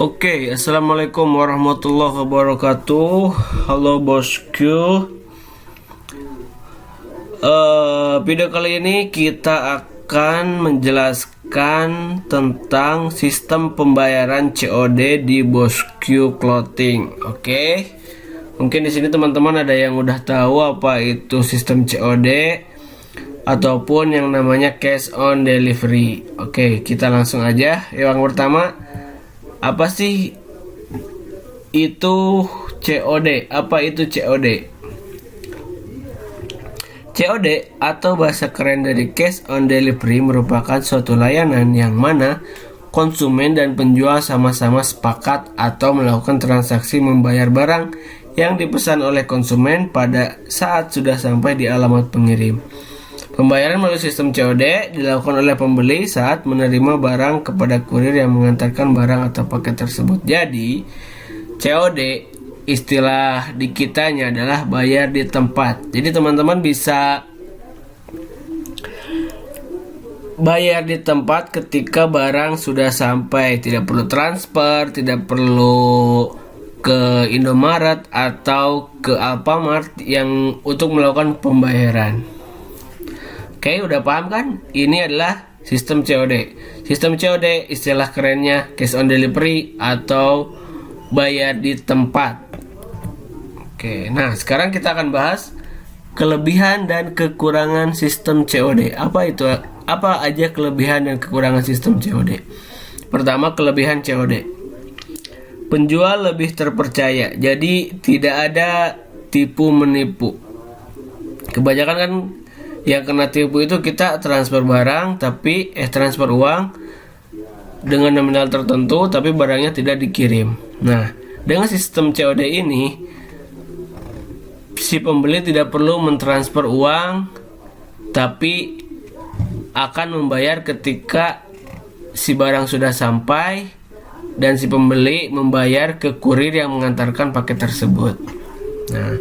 Oke, assalamualaikum warahmatullahi wabarakatuh. Halo bosku. Video kali ini kita akan menjelaskan tentang sistem pembayaran COD di Bosku Clothing. Oke, mungkin di sini teman-teman ada yang udah tahu apa itu sistem COD ataupun yang namanya cash on delivery. Oke, kita langsung aja. Yang pertama, apa sih itu COD? Apa itu COD? COD atau bahasa keren dari cash on delivery merupakan suatu layanan yang mana konsumen dan penjual sama-sama sepakat atau melakukan transaksi membayar barang yang dipesan oleh konsumen pada saat sudah sampai di alamat pengirim. Pembayaran melalui sistem COD dilakukan oleh pembeli saat menerima barang kepada kurir yang mengantarkan barang atau paket tersebut. Jadi, COD istilah di kitanya adalah bayar di tempat. Jadi teman-teman bisa bayar di tempat ketika barang sudah sampai, tidak perlu transfer, tidak perlu ke Indomaret atau ke Alfamart yang untuk melakukan pembayaran. Oke, udah paham kan? Ini adalah sistem COD. Sistem COD istilah kerennya cash on delivery atau bayar di tempat. Oke, nah sekarang kita akan bahas kelebihan dan kekurangan sistem COD. Apa itu? Apa aja kelebihan dan kekurangan sistem COD? Pertama, kelebihan COD. Penjual lebih terpercaya. Jadi tidak ada tipu menipu. Kebanyakan kan yang kena tipu itu kita transfer barang transfer uang dengan nominal tertentu tapi barangnya tidak dikirim. Nah, dengan sistem COD ini si pembeli tidak perlu mentransfer uang tapi akan membayar ketika si barang sudah sampai dan si pembeli membayar ke kurir yang mengantarkan paket tersebut. Nah,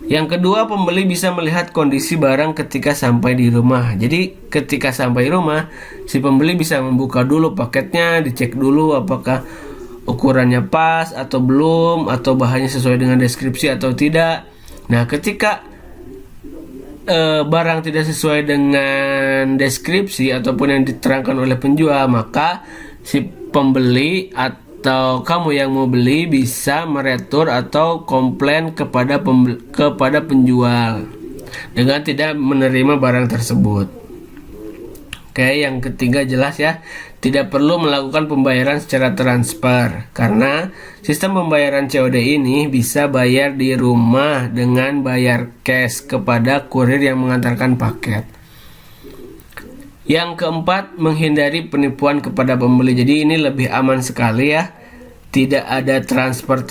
yang kedua, pembeli bisa melihat kondisi barang ketika sampai di rumah. Jadi ketika sampai rumah, si pembeli bisa membuka dulu paketnya, dicek dulu apakah ukurannya pas atau belum, atau bahannya sesuai dengan deskripsi atau tidak. Nah, ketika barang tidak sesuai dengan deskripsi ataupun yang diterangkan oleh penjual, maka si pembeli atau kamu yang mau beli bisa meretur atau komplain kepada penjual dengan tidak menerima barang tersebut. Oke, yang ketiga jelas ya, tidak perlu melakukan pembayaran secara transfer karena sistem pembayaran COD ini bisa bayar di rumah dengan bayar cash kepada kurir yang mengantarkan paket. Yang keempat, menghindari penipuan kepada pembeli. Jadi ini lebih aman sekali ya. Tidak ada transfer.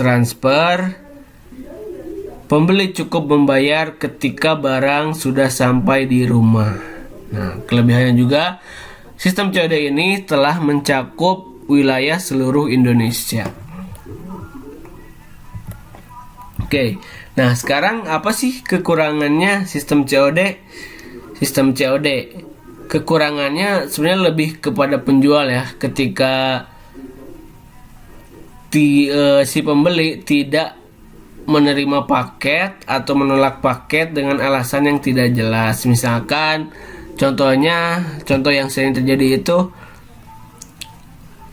Pembeli cukup membayar ketika barang sudah sampai di rumah. Nah, kelebihannya juga sistem COD ini telah mencakup wilayah seluruh Indonesia. Oke, nah sekarang apa sih kekurangannya sistem COD? Sistem COD kekurangannya sebenarnya lebih kepada penjual ya, ketika si pembeli tidak menerima paket atau menolak paket dengan alasan yang tidak jelas. Misalkan contoh yang sering terjadi itu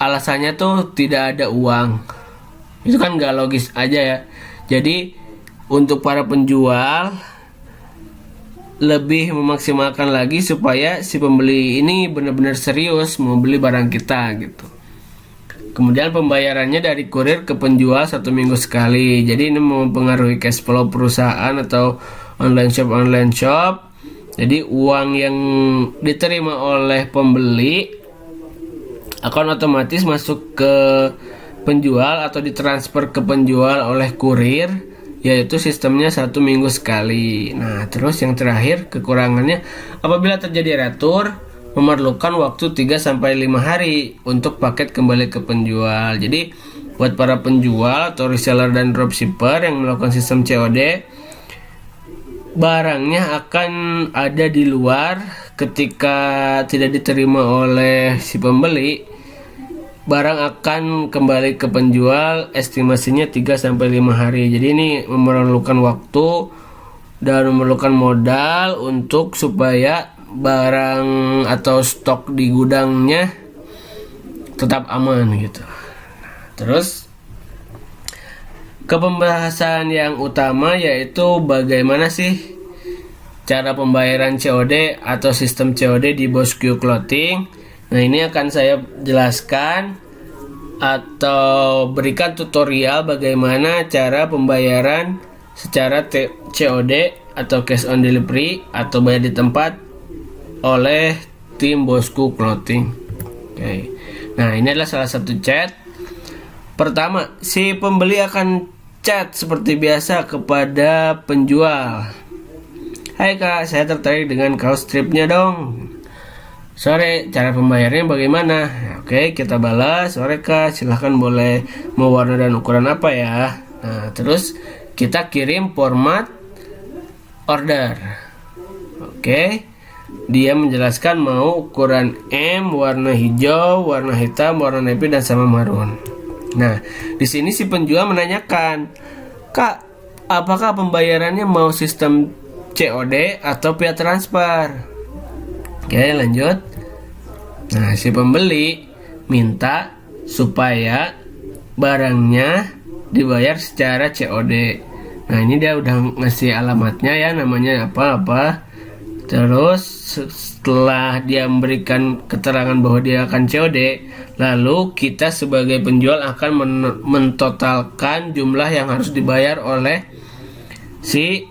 alasannya tuh tidak ada uang. Itu kan gak logis aja ya. Jadi untuk para penjual lebih memaksimalkan lagi supaya si pembeli ini benar-benar serius mau beli barang kita gitu. Kemudian pembayarannya dari kurir ke penjual 1 minggu sekali. Jadi ini mempengaruhi cash flow perusahaan atau online shop. Jadi uang yang diterima oleh pembeli akan otomatis masuk ke penjual atau ditransfer ke penjual oleh kurir, yaitu sistemnya 1 minggu sekali. Nah, terus yang terakhir kekurangannya, apabila terjadi retur memerlukan waktu 3-5 hari untuk paket kembali ke penjual. Jadi buat para penjual atau reseller dan dropshipper yang melakukan sistem COD, barangnya akan ada di luar ketika tidak diterima oleh si pembeli. barang akan kembali ke penjual estimasinya 3-5 hari. Jadi ini memerlukan waktu dan memerlukan modal untuk supaya barang atau stok di gudangnya tetap aman gitu. Terus ke pembahasan yang utama, yaitu bagaimana sih cara pembayaran COD atau sistem COD di Bosku Clothing. Nah, ini akan saya jelaskan atau berikan tutorial bagaimana cara pembayaran secara COD atau cash on delivery atau bayar di tempat oleh tim Bosku Clothing. Oke. Nah, ini adalah salah satu chat. Pertama, si pembeli akan chat seperti biasa kepada penjual. Hai kak, saya tertarik dengan kaos stripnya dong. Sore, cara pembayarannya bagaimana? Oke, kita balas. Sore kak, silahkan boleh mau warna dan ukuran apa ya. Nah, terus kita kirim format order. Oke, dia menjelaskan mau ukuran M, warna hijau, warna hitam, warna navy dan sama marun. Nah, di sini si penjual menanyakan, kak, apakah pembayarannya mau sistem COD atau via transfer? Oke, lanjut. Nah, si pembeli minta supaya barangnya dibayar secara COD. Nah, ini dia udah ngasih alamatnya ya, namanya apa-apa. Terus setelah dia memberikan keterangan bahwa dia akan COD, lalu kita sebagai penjual akan mentotalkan jumlah yang harus dibayar oleh si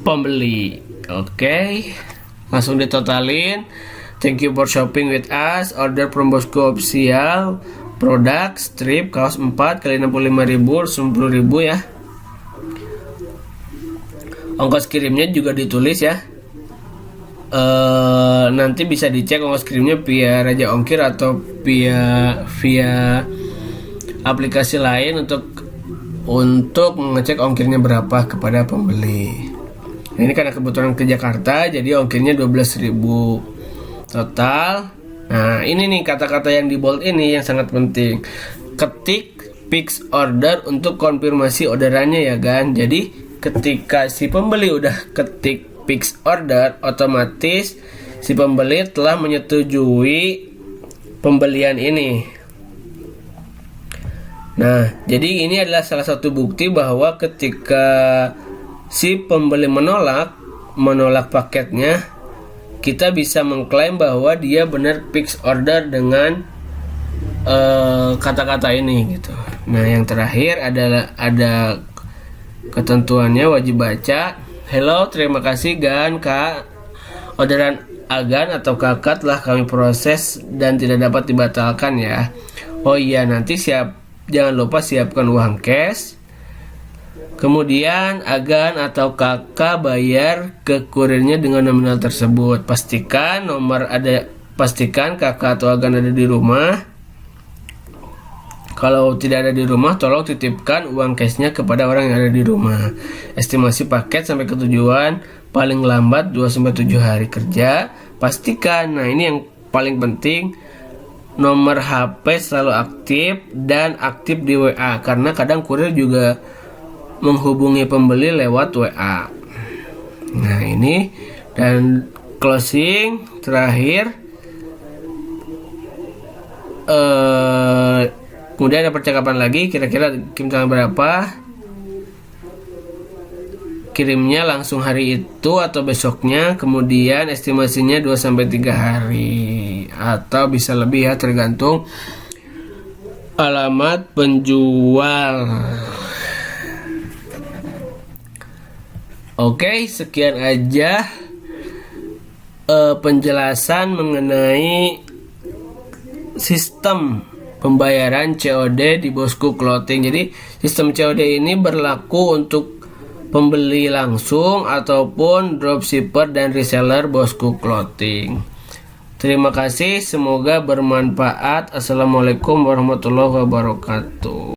pembeli. Oke, langsung ditotalin. Thank you for shopping with us. Order from Bosku Official. Produk strip kaos 4 kali 65.000, 10.000 ya. Ongkos kirimnya juga ditulis ya. Nanti bisa dicek ongkos kirimnya via Raja Ongkir atau via aplikasi lain untuk mengecek ongkirnya berapa kepada pembeli. Nah, ini karena kebetulan ke Jakarta, jadi ongkirnya 12.000 total. Nah, ini nih kata-kata yang di bold ini yang sangat penting. Ketik fix order untuk konfirmasi orderannya ya kan. Jadi ketika si pembeli udah ketik fix order, otomatis si pembeli telah menyetujui pembelian ini. Nah, jadi ini adalah salah satu bukti bahwa ketika si pembeli menolak paketnya, kita bisa mengklaim bahwa dia benar fix order dengan kata-kata ini gitu. Nah, yang terakhir adalah ada ketentuannya, wajib baca. Hello, terima kasih Gan, Kak. Orderan Agan atau Kakak telah kami proses dan tidak dapat dibatalkan ya. Oh iya, nanti jangan lupa siapkan uang cash. Kemudian Agan atau Kakak bayar ke kurirnya dengan nominal tersebut. Pastikan Kakak atau Agan ada di rumah. Kalau tidak ada di rumah, tolong titipkan uang cashnya kepada orang yang ada di rumah. Estimasi paket sampai ke tujuan paling lambat 2-7 hari kerja. Pastikan, nah ini yang paling penting, nomor HP selalu aktif dan aktif di WA. Karena kadang kurir juga menghubungi pembeli lewat WA. Nah ini, dan closing terakhir, kemudian ada percakapan lagi, kira-kira kirim tanggal berapa, kirimnya langsung hari itu atau besoknya, kemudian estimasinya 2-3 hari atau bisa lebih ya, tergantung alamat penjual. Oke, sekian aja penjelasan mengenai sistem pembayaran COD di Bosku Clothing. Jadi sistem COD ini berlaku untuk pembeli langsung ataupun dropshipper dan reseller Bosku Clothing. Terima kasih, semoga bermanfaat. Assalamualaikum warahmatullahi wabarakatuh.